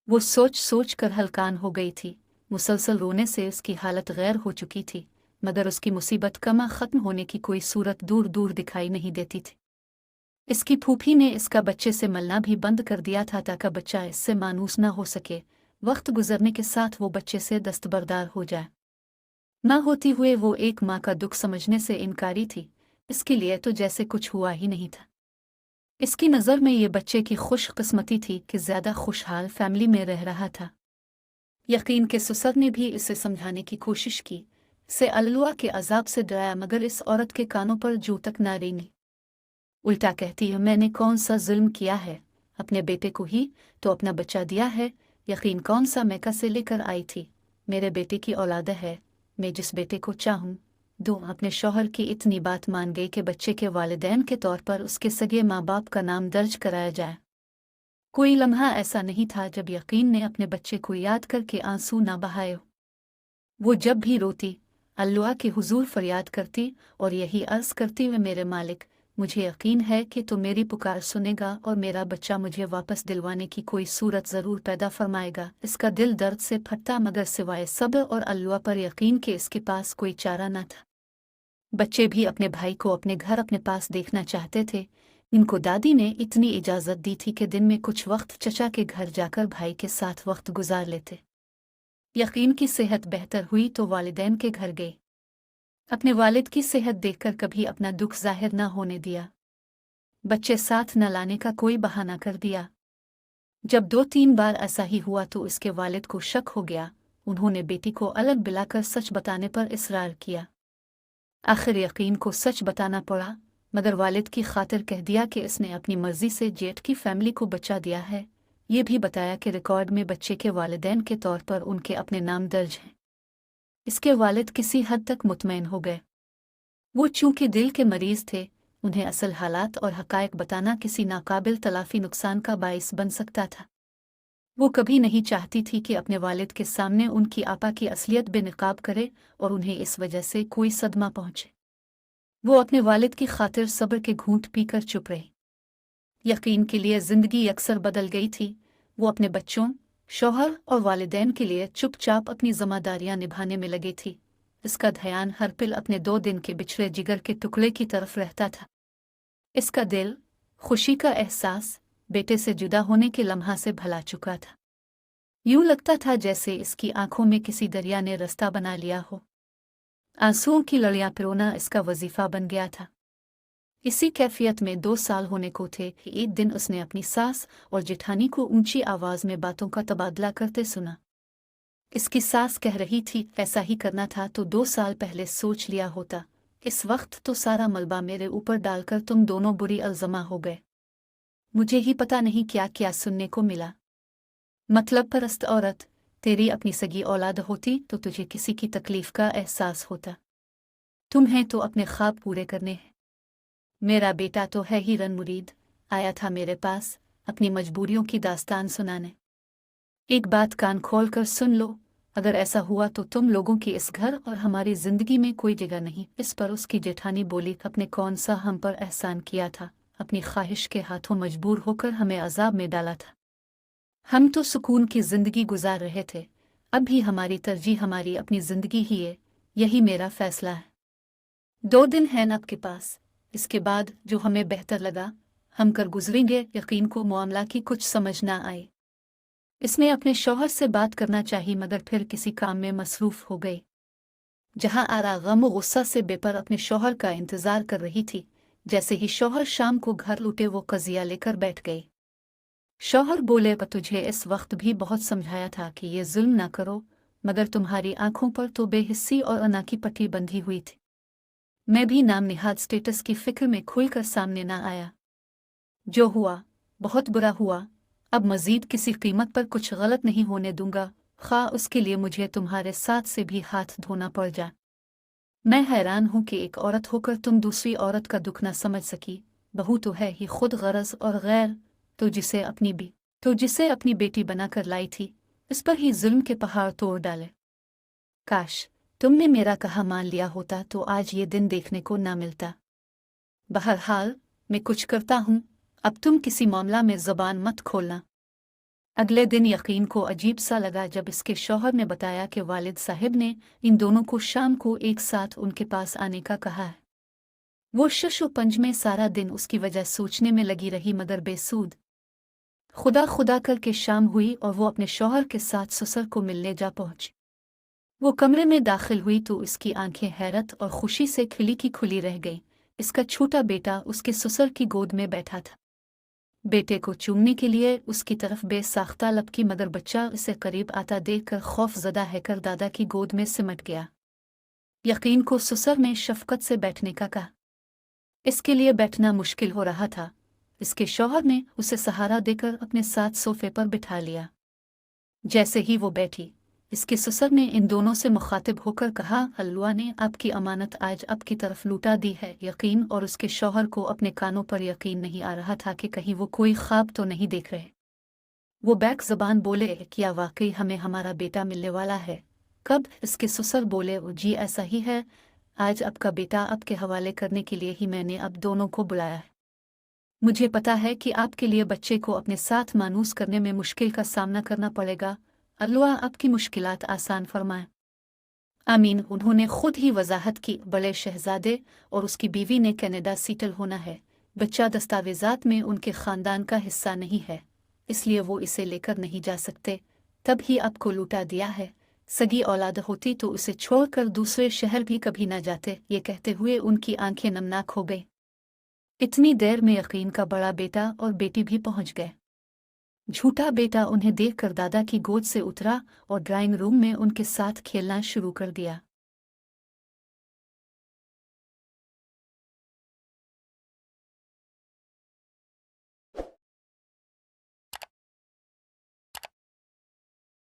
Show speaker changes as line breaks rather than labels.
वो सोच सोच कर हलकान हो गई थी। मुसलसल रोने से उसकी हालत गैर हो चुकी थी, मगर उसकी मुसीबत कमा ख़त्म होने की कोई सूरत दूर दूर दिखाई नहीं देती थी। इसकी फूफी ने इसका बच्चे से मिलना भी बंद कर दिया था ताकि बच्चा इससे मानूस न हो सके। वक्त गुजरने के साथ वो बच्चे से दस्तबरदार हो जाए। न होती हुए वो एक माँ का दुख समझने से इनकारी थी। इसके लिए तो जैसे कुछ हुआ ही नहीं था। इसकी नज़र में ये बच्चे की खुशकिस्मती थी कि ज़्यादा खुशहाल फैमिली में रह रहा था। यकीन के ससुर ने भी इसे समझाने की कोशिश की, इसे अल्लाह के अजाब से डराया, मगर इस औरत के कानों पर जू तक ना रेंगी। उल्टा कहती है, मैंने कौन सा जुल्म किया है? अपने बेटे को ही तो अपना बच्चा दिया है। यकीन कौन सा मैका से लेकर आई थी? मेरे बेटे की औलाद है। मैं जिस बेटे को चाहूँ दो। अपने शौहर की इतनी बात मान गई कि बच्चे के वालिदैन के तौर पर उसके सगे माँ बाप का नाम दर्ज कराया जाए। कोई लम्हा ऐसा नहीं था जब यकीन ने अपने बच्चे को याद करके आंसू ना बहाए। वो जब भी रोती अल्लाह के हुजूर फरियाद करती और यही अर्ज करती, वे मेरे मालिक, मुझे यकीन है कि तू मेरी पुकार सुनेगा और मेरा बच्चा मुझे वापस दिलवाने की कोई सूरत ज़रूर पैदा फरमाएगा। इसका दिल दर्द से फटता, मगर सिवाय सब्र और अल्लाह पर यकीन के इसके पास कोई चारा न था। बच्चे भी अपने भाई को अपने घर अपने पास देखना चाहते थे। इनको दादी ने इतनी इजाज़त दी थी कि दिन में कुछ वक्त चचा के घर जाकर भाई के साथ वक्त गुजार लेते। यकीन की सेहत बेहतर हुई तो वालिदैन के घर गए। अपने वालिद की सेहत देखकर कभी अपना दुख जाहिर न होने दिया। बच्चे साथ न लाने का कोई बहाना कर दिया। जब 2-3 बार ऐसा ही हुआ तो इसके वालिद को शक हो गया। उन्होंने बेटी को अलग बुलाकर सच बताने पर इसरार किया। आखिर यकीन को सच बताना पड़ा, मगर वालिद की खातिर कह दिया कि इसने अपनी मर्जी से जेठ की फैमिली को बच्चा दिया है। ये भी बताया कि रिकॉर्ड में बच्चे के वालिदैन के तौर पर उनके अपने नाम दर्ज हैं। इसके वालिद किसी हद तक मुतमईन हो गए। वो चूंकि दिल के मरीज थे, उन्हें असल हालात और हकायक बताना किसी नाकाबिल तलाफी नुकसान का बाइस बन सकता था। वो कभी नहीं चाहती थी कि अपने वालिद के सामने उनकी आपा की असलियत बेनकाब करे और उन्हें इस वजह से कोई सदमा पहुंचे। वो अपने वालिद की खातिर सब्र के घूंट पीकर चुप रही। यकीन के लिए जिंदगी अक्सर बदल गई थी। वो अपने बच्चों, शौहर और वालिदैन के लिए चुपचाप अपनी जिम्मेदारियां निभाने में लगी थी। इसका ध्यान हर पिल अपने 2 दिन के बिछड़े जिगर के टुकड़े की तरफ रहता था। इसका दिल खुशी का एहसास बेटे से जुदा होने के लम्हा से भला चुका था। यूं लगता था जैसे इसकी आंखों में किसी दरिया ने रास्ता बना लिया हो। आंसुओं की लड़ियां पिरोना इसका वजीफा बन गया था। इसी कैफियत में 2 साल होने को थे कि एक दिन उसने अपनी सास और जेठानी को ऊंची आवाज में बातों का तबादला करते सुना। इसकी सास कह रही थी, ऐसा ही करना था तो 2 साल पहले सोच लिया होता। इस वक्त तो सारा मलबा मेरे ऊपर डालकर तुम दोनों बुरी अल्जमा हो गए। मुझे ही पता नहीं क्या क्या सुनने को मिला। मतलब परस्त औरत, तेरी अपनी सगी औलाद होती तो तुझे किसी की तकलीफ का एहसास होता। तुम्हें तो अपने ख्वाब पूरे करने हैं। मेरा बेटा तो है ही रन मुरीद, आया था मेरे पास अपनी मजबूरियों की दास्तान सुनाने। एक बात कान खोल कर सुन लो, अगर ऐसा हुआ तो तुम लोगों की इस घर और हमारी जिंदगी में कोई जगह नहीं। इस पर उसकी जेठानी बोली, अपने कौन सा हम पर एहसान किया था? अपनी ख्वाहिश के हाथों मजबूर होकर हमें अजाब में डाला था। हम तो सुकून की जिंदगी गुजार रहे थे। अब भी हमारी तरजीह हमारी अपनी जिंदगी ही है। यही मेरा फैसला है। 2 दिन हैं आपके पास, इसके बाद जो हमें बेहतर लगा हम कर गुजरेंगे। यकीन को मामला की कुछ समझ ना आए। इसने अपने शौहर से बात करना चाहिए, मगर फिर किसी काम में मसरूफ हो गई। जहां आरा गम व गुस्सा से बेपर अपने शौहर का इंतजार कर रही थी, जैसे ही शौहर शाम को घर लौटे वो कजिया लेकर बैठ गई। शौहर बोले, पर तुझे इस वक्त भी बहुत समझाया था कि ये जुल्म ना करो, मगर तुम्हारी आंखों पर तो बेहिस्सी और अना की पट्टी बंधी हुई थी। मैं भी नाम निहाद स्टेटस की फिक्र में खुलकर सामने ना आया। जो हुआ बहुत बुरा हुआ। अब मजीद किसी कीमत पर कुछ गलत नहीं होने दूंगा, खा उसके लिए मुझे तुम्हारे साथ से भी हाथ धोना पड़ जा। मैं हैरान हूं कि एक औरत होकर तुम दूसरी औरत का दुख न समझ सकी। बहू तो है ही खुद गरज और गैर, तो जिसे अपनी बेटी बनाकर लाई थी, इस पर ही जुल्म के पहाड़ तोड़ डाले। काश तुमने मेरा कहा मान लिया होता तो आज ये दिन देखने को ना मिलता। बहरहाल मैं कुछ करता हूँ, अब तुम किसी मामला में ज़बान मत खोलना। अगले दिन यकीन को अजीब सा लगा जब इसके शौहर ने बताया कि वालिद साहब ने इन दोनों को शाम को एक साथ उनके पास आने का कहा है। वो शशो पंज में सारा दिन उसकी वजह सोचने में लगी रही मगर बेसूद। खुदा खुदा करके शाम हुई और वो अपने शौहर के साथ ससुर को मिलने जा पहुंची। वो कमरे में दाखिल हुई तो उसकी आंखें हैरत और खुशी से खिली की खुली रह गईं। इसका छोटा बेटा उसके ससुर की गोद में बैठा था। बेटे को चूमने के लिए उसकी तरफ बेसाख्ता लपकी मगर बच्चा उसे करीब आता देखकर खौफजदा हैकर दादा की गोद में सिमट गया। यकीन को ससुर ने शफकत से बैठने का कहा। इसके लिए बैठना मुश्किल हो रहा था। इसके शौहर ने उसे सहारा देकर अपने साथ सोफे पर बिठा लिया। जैसे ही वो बैठी, इसके ससुर ने इन दोनों से मुखातिब होकर कहा, अल्लाह ने आपकी अमानत आज आपकी तरफ लूटा दी है। यकीन और उसके शौहर को अपने कानों पर यकीन नहीं आ रहा था कि कहीं वो कोई ख्वाब तो नहीं देख रहे। वो बैक ज़बान बोले, क्या वाकई हमें हमारा बेटा मिलने वाला है? कब? इसके ससुर बोले, जी ऐसा ही है। आज आपका बेटा आपके हवाले करने के लिए ही मैंने अब दोनों को बुलाया है। मुझे पता है कि आपके लिए बच्चे को अपने साथ मानूस करने में मुश्किल का सामना करना पड़ेगा। अल्लाह आपकी मुश्किलात आसान फरमाए। आमीन। उन्होंने खुद ही वजाहत की, बड़े शहजादे और उसकी बीवी ने कनाडा सेटल होना है। बच्चा दस्तावेजात में उनके ख़ानदान का हिस्सा नहीं है, इसलिए वो इसे लेकर नहीं जा सकते। तब ही आपको लूटा दिया है। सगी औलाद होती तो उसे छोड़कर दूसरे शहर भी कभी न जाते। ये कहते हुए उनकी आंखें नमनाक हो गई। इतनी देर में यकीन का बड़ा बेटा और बेटी भी पहुंच गए। झूठा बेटा उन्हें देखकर दादा की गोद से उतरा और ड्राइंग रूम में उनके साथ खेलना शुरू कर दिया।